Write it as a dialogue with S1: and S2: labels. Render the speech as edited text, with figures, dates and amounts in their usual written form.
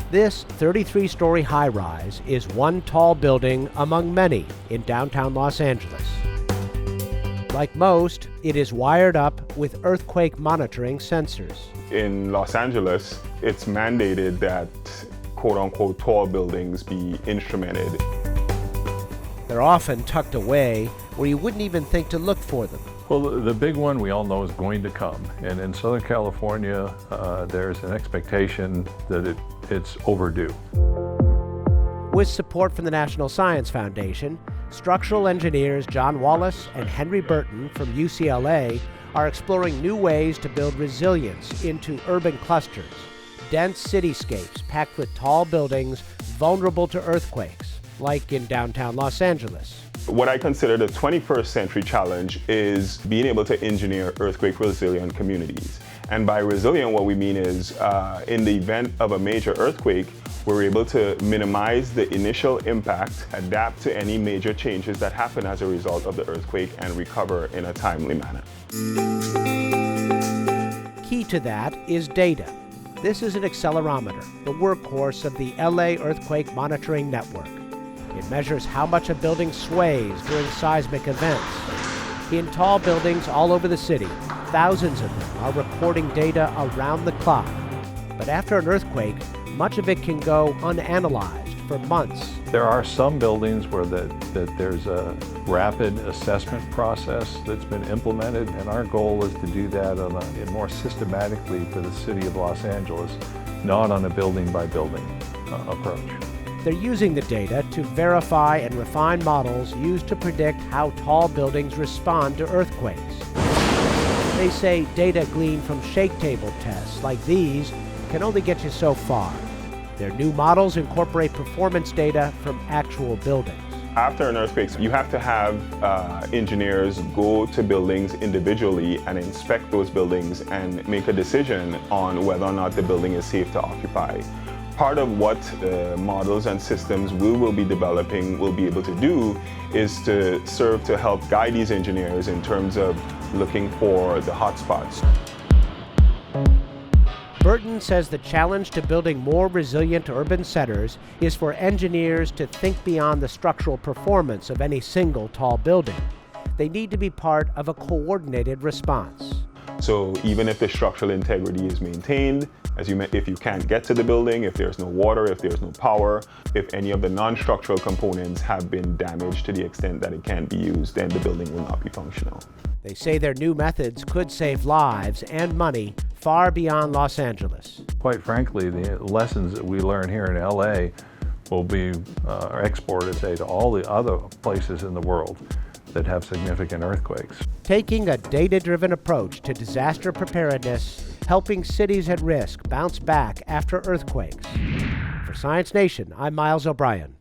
S1: This 33-story high-rise is one tall building among many in downtown Los Angeles. Like most, it is wired up with earthquake monitoring sensors.
S2: In Los Angeles, it's mandated that quote-unquote tall buildings be instrumented.
S1: They're often tucked away where you wouldn't even think to look for them.
S3: Well, the big one we all know is going to come. And in Southern California, there's an expectation that it's overdue.
S1: With support from the National Science Foundation, structural engineers John Wallace and Henry Burton from UCLA are exploring new ways to build resilience into urban clusters, dense cityscapes packed with tall buildings vulnerable to earthquakes, like in downtown Los Angeles.
S2: What I consider the 21st century challenge is being able to engineer earthquake resilient communities. And by resilient, what we mean is in the event of a major earthquake, we're able to minimize the initial impact, adapt to any major changes that happen as a result of the earthquake, and recover in a timely manner.
S1: Key to that is data. This is an accelerometer, the workhorse of the LA Earthquake Monitoring Network. It measures how much a building sways during seismic events. In tall buildings all over the city, thousands of them are recording data around the clock. But after an earthquake, much of it can go unanalyzed for months.
S3: There are some buildings where that there's a rapid assessment process that's been implemented, and our goal is to do that more systematically for the city of Los Angeles, not on a building-by-building approach.
S1: They're using the data to verify and refine models used to predict how tall buildings respond to earthquakes. They say data gleaned from shake table tests like these can only get you so far. Their new models incorporate performance data from actual buildings.
S2: After an earthquake, you have to have engineers go to buildings individually and inspect those buildings and make a decision on whether or not the building is safe to occupy. Part of what the models and systems we will be developing will be able to do is to serve to help guide these engineers in terms of looking for the hotspots.
S1: Burton says the challenge to building more resilient urban centers is for engineers to think beyond the structural performance of any single tall building. They need to be part of a coordinated response.
S2: So even if the structural integrity is maintained, if you can't get to the building, if there's no water, if there's no power, if any of the non-structural components have been damaged to the extent that it can't be used, then the building will not be functional.
S1: They say their new methods could save lives and money far beyond Los Angeles.
S3: Quite frankly, the lessons that we learn here in LA will be exported, say, to all the other places in the world that have significant earthquakes.
S1: Taking a data-driven approach to disaster preparedness, helping cities at risk bounce back after earthquakes. For Science Nation, I'm Miles O'Brien.